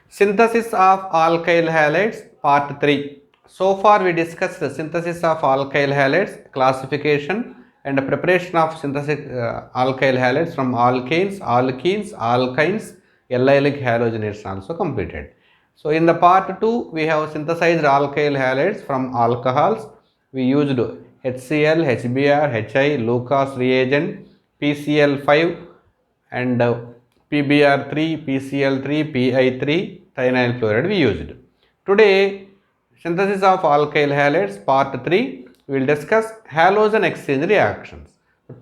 Synthesis of alkyl halides, part 3. So far we discussed the synthesis of alkyl halides, classification and preparation of synthetic alkyl halides from alkanes, alkenes, alkynes, allylic halogenates also completed. So in the part 2 we have synthesized alkyl halides from alcohols. We used HCl, HBr, HI, Lucas reagent, PCl5 and PBr3, PCl3, PI3, thionyl chloride we used. Today, synthesis of alkyl halides part 3, we will discuss halogen exchange reactions.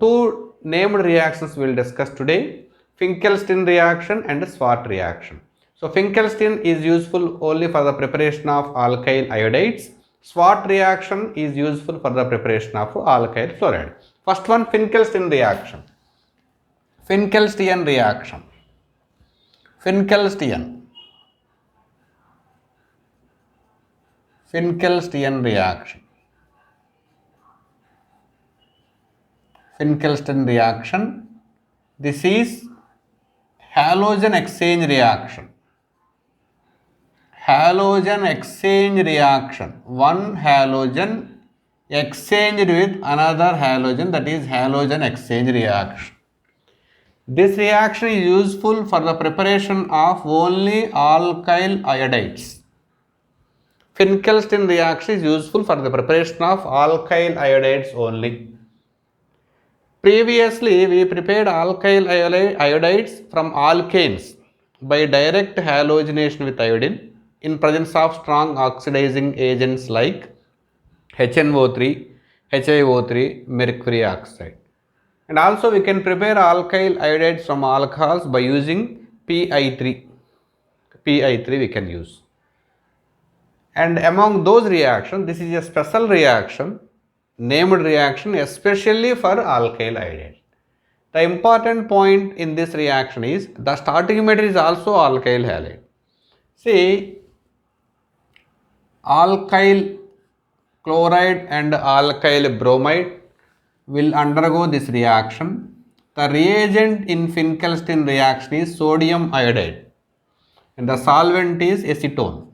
Two named reactions we will discuss today, Finkelstein reaction and Swart reaction. So, Finkelstein is useful only for the preparation of alkyl iodides. Swart reaction is useful for the preparation of alkyl fluoride. First one, Finkelstein reaction. Finkelstein reaction. Finkelstein reaction. Finkelstein reaction. This is halogen exchange reaction. Halogen exchange reaction. One halogen exchanged with another halogen, that is halogen exchange reaction. This reaction is useful for the preparation of only alkyl iodides. Finkelstein reaction is useful for the preparation of alkyl iodides only. Previously, we prepared alkyl iodides from alkanes by direct halogenation with iodine in presence of strong oxidizing agents like HNO3, HiO3, mercury oxide. And also we can prepare alkyl iodides from alcohols by using PI3. PI3 we can use. And among those reactions, this is a special reaction, named reaction especially for alkyl iodide. The important point in this reaction is the starting material is also alkyl halide. See, alkyl chloride and alkyl bromide will undergo this reaction. The reagent in Finkelstein reaction is sodium iodide and the solvent is acetone.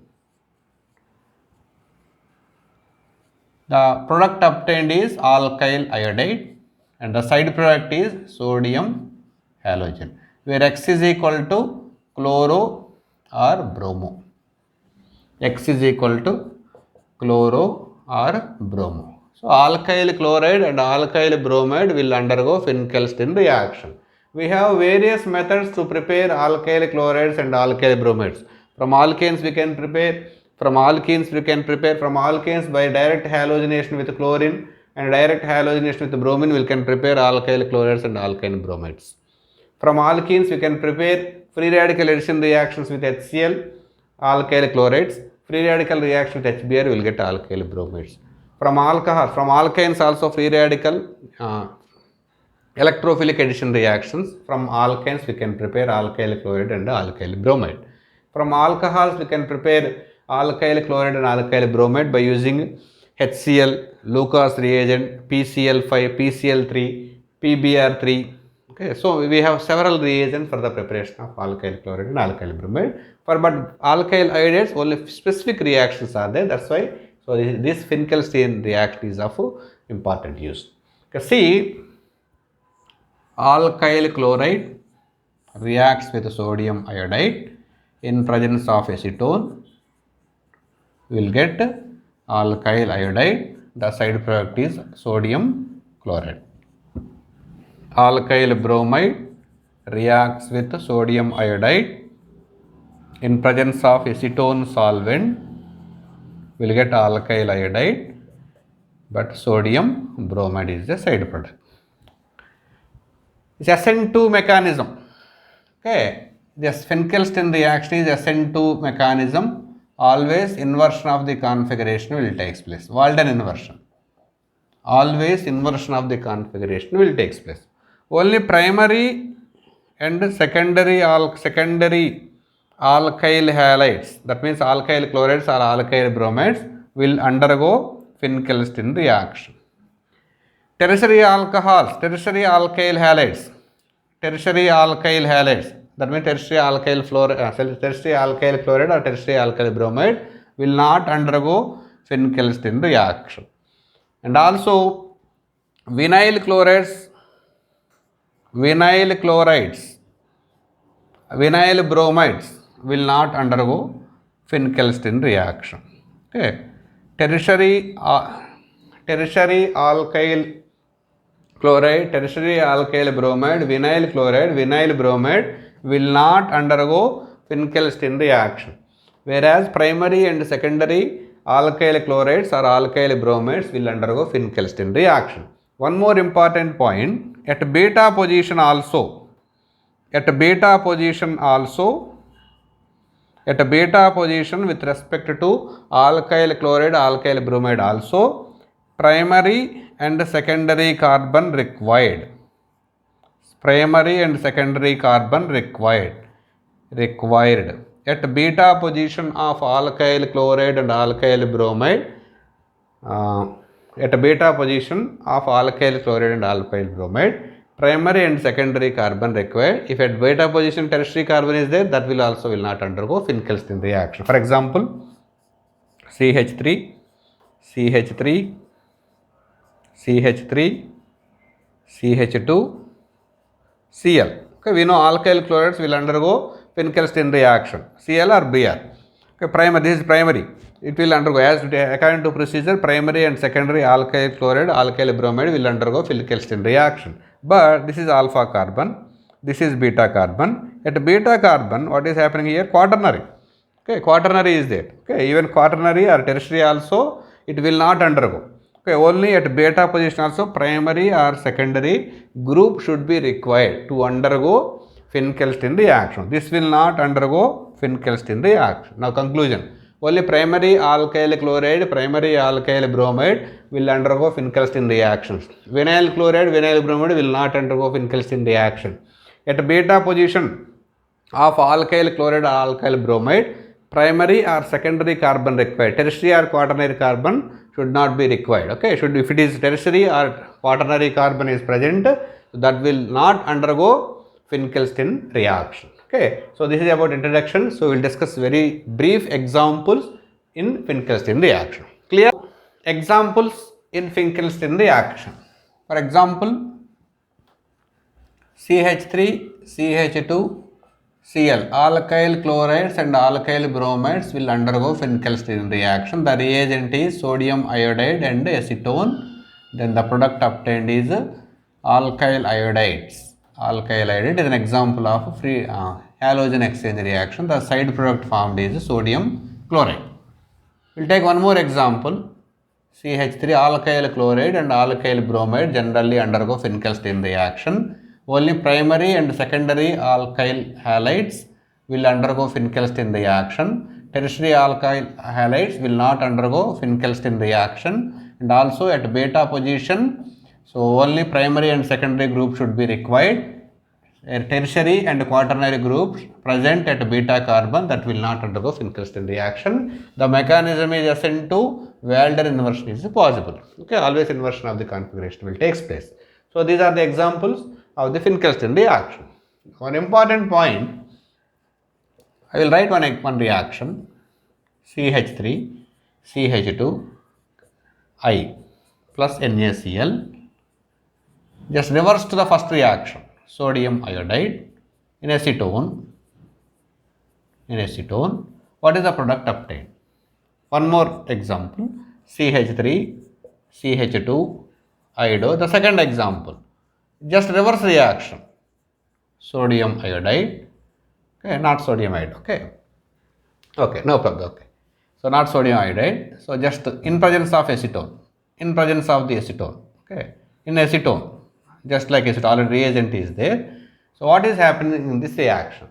The product obtained is alkyl iodide and the side product is sodium halogen, where X is equal to chloro or bromo. X is equal to chloro or bromo. So, alkyl chloride and alkyl bromide will undergo Finkelstein reaction. We have various methods to prepare alkyl chlorides and alkyl bromides. From alkanes we can prepare, from alkenes we can prepare, from alkanes by direct halogenation with chlorine and direct halogenation with bromine we can prepare alkyl chlorides and alkyl bromides. From alkenes we can prepare free radical addition reactions with HCl, alkyl chlorides, free radical reaction with HBr will get alkyl bromides. From alcohol, from alkanes also free radical electrophilic addition reactions. From alkanes we can prepare alkyl chloride and alkyl bromide. From alcohols we can prepare alkyl chloride and alkyl bromide by using HCl, Lucas reagent, PCl5, PCl3, PBr3. Okay, so we have several reagents for the preparation of alkyl chloride and alkyl bromide. But alkyl iodides only specific reactions are there. That's why. So this Finkelstein reaction is of important use. Okay, see, alkyl chloride reacts with sodium iodide in presence of acetone. We will get alkyl iodide. The side product is sodium chloride. Alkyl bromide reacts with sodium iodide in presence of acetone solvent. We will get alkyl iodide, but sodium bromide is the side product. It's SN2 mechanism. Okay, this Finkelstein reaction is SN2 mechanism. Always inversion of the configuration will take place. Walden inversion. Always inversion of the configuration will take place. Only primary and secondary alkyl halides, that means alkyl chlorides or alkyl bromides, will undergo Finkelstein reaction. Tertiary alcohols, tertiary alkyl halides, That means tertiary alkyl chloride or tertiary alkyl bromide will not undergo Finn-Kelstin reaction. And also vinyl chlorides, vinyl bromides will not undergo Finn-Kelstin reaction. Okay. Tertiary alkyl chloride, tertiary alkyl bromide, vinyl chloride, vinyl bromide will not undergo Finn-Kelstin reaction. Whereas primary and secondary alkyl chlorides or alkyl bromides will undergo Finn-Kelstin reaction. One more important point, at beta position with respect to alkyl chloride, alkyl bromide also, primary and secondary carbon required. Primary and secondary carbon required. At beta position of alkyl chloride and alkyl bromide, at beta position of alkyl chloride and alkyl bromide, primary and secondary carbon required. If at beta position tertiary carbon is there, that will not undergo Finn-Kelstin reaction. For example, CH3, CH2, Cl. Okay, we know alkyl chlorides will undergo Finn-Kelstin reaction, Cl or Br. Okay, primary, this is primary. It will undergo, as according to procedure, primary and secondary alkyl chloride, alkyl bromide will undergo Finn-Kelstin reaction. But this is alpha carbon, this is beta carbon. At beta carbon, what is happening here? Quaternary. Okay, quaternary is there. Okay, even quaternary or tertiary also, it will not undergo. Okay, only at beta position also primary or secondary group should be required to undergo Finn-Kelstin reaction. This will not undergo Finn-Kelstin reaction. Now conclusion. Only primary alkyl chloride, primary alkyl bromide will undergo Finn-Kelstin reactions. Vinyl chloride, vinyl bromide will not undergo Finn-Kelstin reaction. At beta position of alkyl chloride or alkyl bromide, primary or secondary carbon required. Tertiary or quaternary carbon should not be required. Okay, if it is tertiary or quaternary carbon is present, that will not undergo Finn-Kelstin reaction. Okay, so this is about introduction. So we will discuss very brief examples in Finn-Kelstin reaction. Clear? Examples in Finn-Kelstin reaction. For example, CH3, CH2, Cl, alkyl chlorides and alkyl bromides will undergo Finn-Kelstin reaction. The reagent is sodium iodide and acetone. Then the product obtained is alkyl iodides. Alkyl iodide is an example of free halogen exchange reaction. The side product formed is sodium chloride. We will take one more example. CH3, alkyl chloride and alkyl bromide generally undergo Finn-Kelstin reaction. Only primary and secondary alkyl halides will undergo Finn-Kelstin reaction. Tertiary alkyl halides will not undergo Finn-Kelstin reaction. And also at beta position, so only primary and secondary group should be required. Tertiary and quaternary groups present at beta carbon, that will not undergo Finn-Kelstin reaction. The mechanism is SN2, Walder inversion is possible. Okay, always inversion of the configuration will take place. So these are the examples of the Finn-Kelstin reaction. One important point, I will write one reaction, CH3, CH2, I plus NaCl. Just reverse to the first reaction, sodium iodide in acetone. What is the product obtained? One more example, CH3, CH2, iodo. The second example, just reverse reaction, sodium iodide, okay, not sodium iodide, okay, no problem, okay. So not sodium iodide, so just in presence of acetone, in presence of the acetone, okay, in acetone, just like acetone, already reagent is there. So what is happening in this reaction?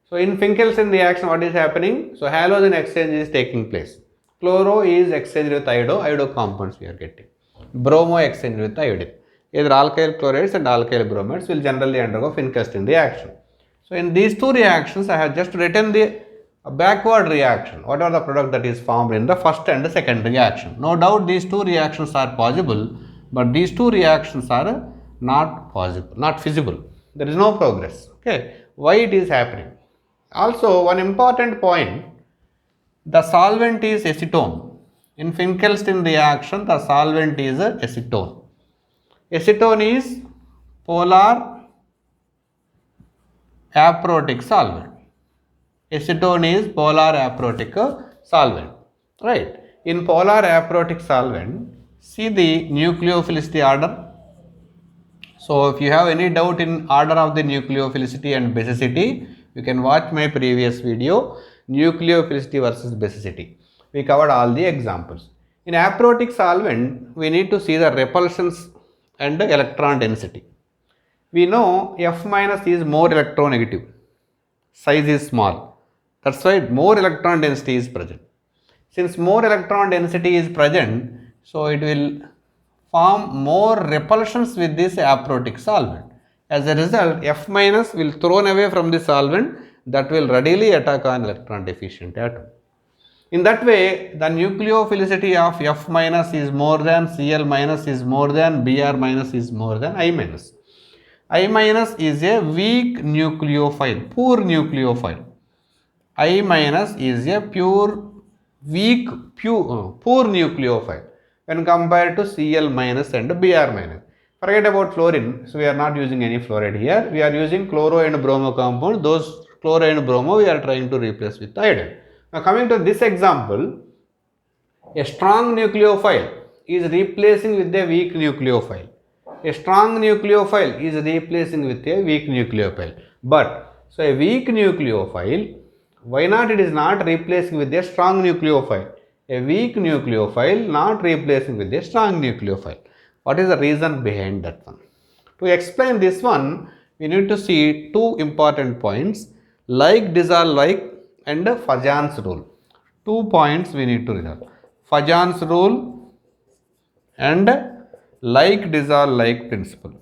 So in Finn-Kelstin reaction, what is happening? So halogen exchange is taking place. Chloro is exchanged with iodo compounds we are getting. Bromo exchange with iodine. Either alkyl chlorides and alkyl bromides will generally undergo Finn-Kelstin reaction. So in these two reactions, I have just written the backward reaction. What are the product that is formed in the first and the second reaction? No doubt these two reactions are possible, but these two reactions are not possible, not feasible. There is no progress. Okay, why it is happening. Also, one important point, the solvent is acetone. In Finkelstein reaction, the solvent is acetone. Acetone is polar aprotic solvent. Acetone is polar aprotic solvent, right? In polar aprotic solvent, see the nucleophilicity order. So if you have any doubt in order of the nucleophilicity and basicity, you can watch my previous video, nucleophilicity versus basicity. We covered all the examples. In aprotic solvent, we need to see the repulsions and electron density. We know F minus is more electronegative, size is small. That's why more electron density is present. Since more electron density is present, so it will form more repulsions with this aprotic solvent. As a result, F minus will thrown away from the solvent, that will readily attack on electron deficient atom. In that way, the nucleophilicity of F minus is more than, Cl minus is more than, Br minus is more than I minus. I minus is a weak nucleophile, poor nucleophile. I minus is a weak, poor nucleophile when compared to Cl minus and Br minus. Forget about fluorine, so we are not using any fluoride here. We are using chloro and bromo compound. Those chloro and bromo we are trying to replace with iodine. Now coming to this example, a strong nucleophile is replacing with a weak nucleophile. A strong nucleophile is replacing with a weak nucleophile. But, so a weak nucleophile, why not it is not replacing with a strong nucleophile? A weak nucleophile not replacing with a strong nucleophile. What is the reason behind that one? To explain this one, we need to see two important points, like dissolve like and Fajan's rule. 2 points we need to resolve. Fajan's rule and like dissolve like principle.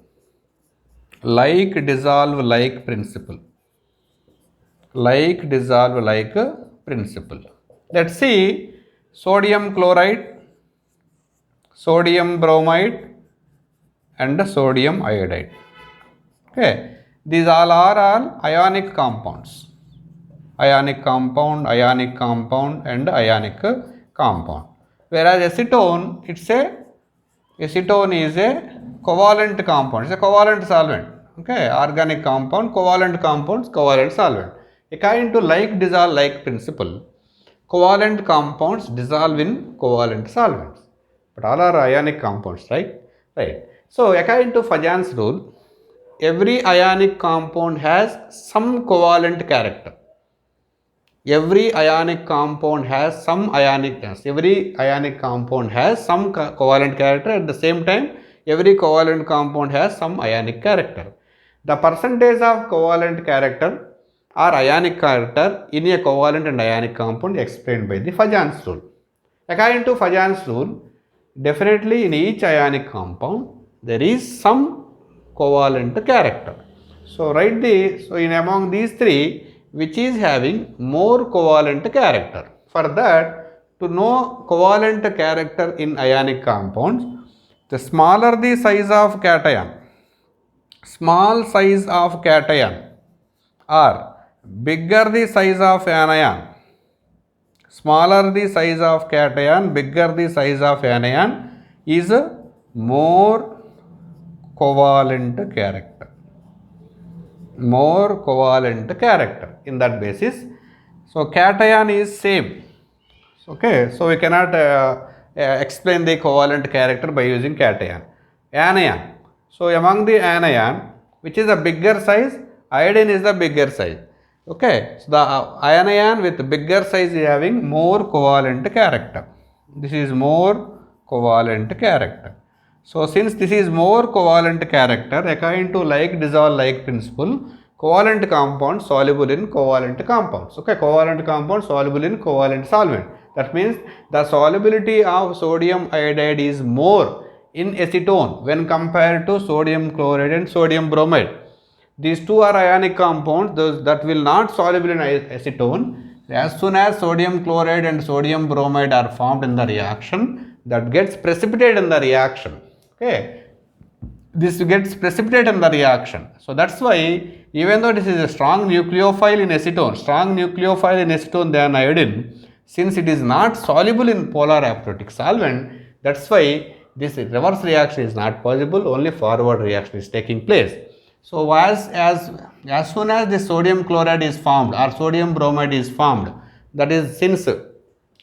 Like dissolve like principle. Like dissolve like principle. Let's see sodium chloride, sodium bromide and sodium iodide. Okay, these all are ionic compounds. Ionic compound and ionic compound. Whereas acetone, acetone is a covalent compound. It's a covalent solvent. Okay, organic compound, covalent compounds, covalent solvent. According to like dissolve like principle, covalent compounds dissolve in covalent solvents. But all are ionic compounds, right? Right. So according to Fajan's rule, every ionic compound has some covalent character. Every ionic compound has some every ionic compound has some covalent character. At the same time, every covalent compound has some ionic character. The percentage of covalent character or ionic character in a covalent and ionic compound explained by the Fajan's rule. According to Fajan's rule, definitely in each ionic compound there is some covalent character. So write so in among these three, which is having more covalent character. For that, to know covalent character in ionic compounds, the smaller the size of cation, small size of cation or bigger the size of anion, smaller the size of cation, bigger the size of anion is more covalent character. More covalent character in that basis. So cation is same. Okay, so we cannot explain the covalent character by using cation. Anion. So among the anion, which is the bigger size, iodine is the bigger size. Okay, so the anion with bigger size is having more covalent character. This is more covalent character. So since this is more covalent character, according to like dissolve like principle, covalent compounds soluble in covalent compounds. Okay, covalent compounds soluble in covalent solvent. That means the solubility of sodium iodide is more in acetone when compared to sodium chloride and sodium bromide. These two are ionic compounds, those that will not soluble in acetone. As soon as sodium chloride and sodium bromide are formed in the reaction, that gets precipitated in the reaction. Okay, this gets precipitated in the reaction. So that's why even though this is a strong nucleophile in acetone than iodine, since it is not soluble in polar aprotic solvent, that's why this reverse reaction is not possible, only forward reaction is taking place. So as soon as the sodium chloride is formed or sodium bromide is formed, that is since there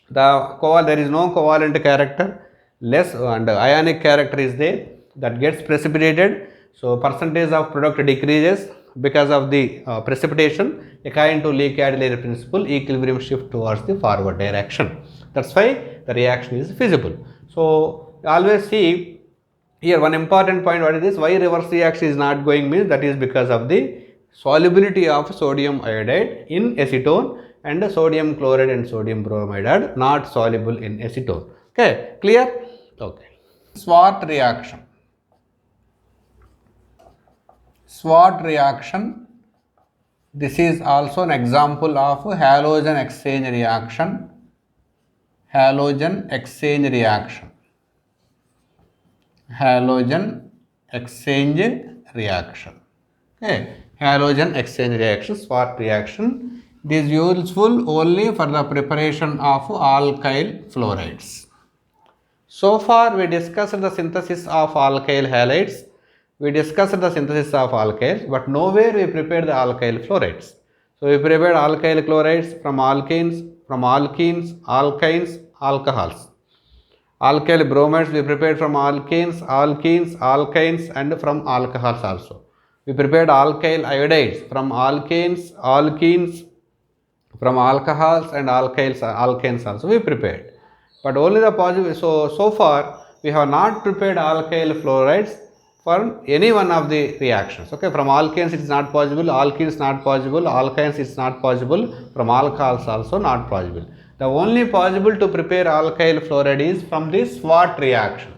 is no covalent character, less and ionic character is there, that gets precipitated. So percentage of product decreases because of the precipitation. According to Lee Cadilleri principle, equilibrium shift towards the forward direction. That's why the reaction is feasible. So always see here one important point, what is this, why reverse reaction is not going means, that is because of the solubility of sodium iodide in acetone, and sodium chloride and sodium bromide are not soluble in acetone. Okay, clear? Okay. Swart reaction. Swart reaction, this is also an example of halogen exchange reaction. Halogen exchange reaction. Halogen exchange reaction. Okay, halogen exchange reaction, Swart reaction. It is useful only for the preparation of alkyl fluorides. So far we discussed the synthesis of alkyl halides. We discussed the synthesis of alkyls, but nowhere we prepared the alkyl fluorides. So we prepared alkyl chlorides from alkenes, alkynes, alcohols. Alkyl bromides we prepared from alkenes, alkynes and from alcohols also. We prepared alkyl iodides from alkenes, from alcohols and alkanes also we prepared. But only the positive, so far we have not prepared alkyl fluorides for any one of the reactions. Okay, from alkanes it is not possible, alkenes not possible, alkynes is not possible, from alcohols also not possible. The only possible to prepare alkyl fluoride is from the Swart reaction.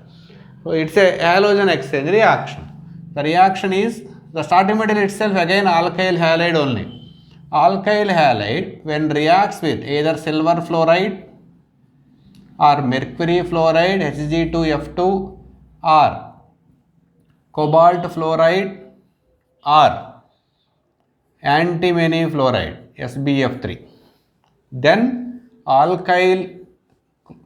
So it's a halogen exchange reaction. The reaction is the starting material itself again alkyl halide only. Alkyl halide when reacts with either silver fluoride or mercury fluoride Hg2F2 or cobalt fluoride or antimony fluoride SbF3, then alkyl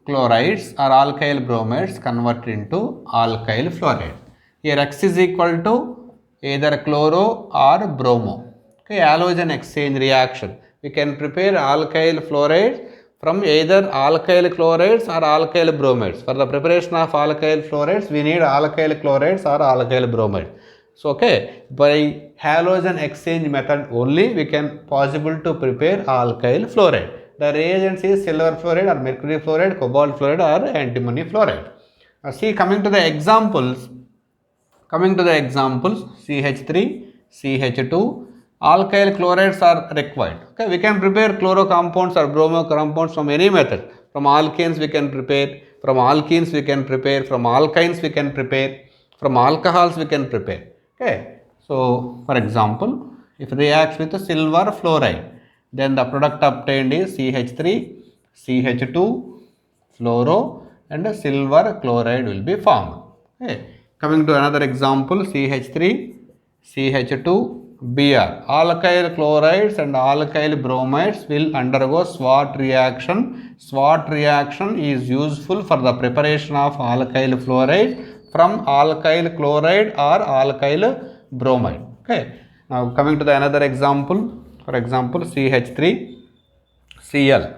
chlorides or alkyl bromides convert into alkyl fluoride. Here X is equal to either chloro or bromo. Okay, halogen exchange reaction. We can prepare alkyl fluorides from either alkyl chlorides or alkyl bromides. For the preparation of alkyl fluorides, we need alkyl chlorides or alkyl bromide. So, okay, by halogen exchange method only we can possible to prepare alkyl fluoride. The reagents is silver fluoride or mercury fluoride, cobalt fluoride or antimony fluoride. Now, see, coming to the examples, CH3, CH2, alkyl chlorides are required. Okay, we can prepare chloro compounds or bromo compounds from any method. From alkanes we can prepare, from alkenes we can prepare, from alkynes we can prepare, from alcohols we can prepare. Okay, so for example, if it reacts with silver fluoride, then the product obtained is CH3, CH2, fluoro and silver chloride will be formed. Okay, coming to another example, CH3, CH2, Br. Alkyl chlorides and alkyl bromides will undergo Swart reaction. Swart reaction is useful for the preparation of alkyl fluoride from alkyl chloride or alkyl bromide. Okay. Now coming to the another example, for example CH3, Cl.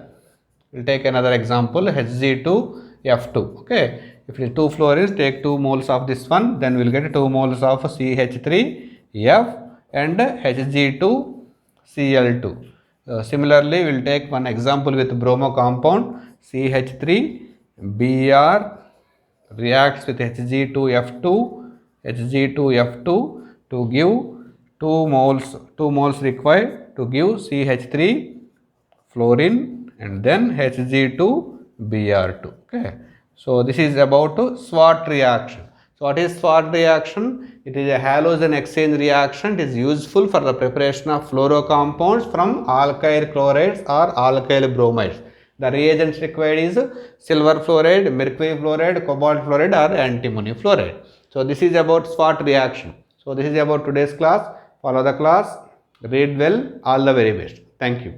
We'll take another example Hg2F2. Okay. If it is 2 fluorines, take 2 moles of this one, then we'll get 2 moles of CH3F and Hg2Cl2. Similarly, we will take one example with bromo compound CH3Br reacts with Hg2F2 to give 2 moles required to give CH3 fluorine and then Hg2Br2. Okay. So this is about Swart reaction. So what is Swart reaction? It is a halogen exchange reaction. It is useful for the preparation of fluorocompounds from alkyl chlorides or alkyl bromides. The reagents required is silver fluoride, mercury fluoride, cobalt fluoride or antimony fluoride. So this is about SWOT reaction. So this is about today's class. Follow the class, read well, all the very best. Thank you.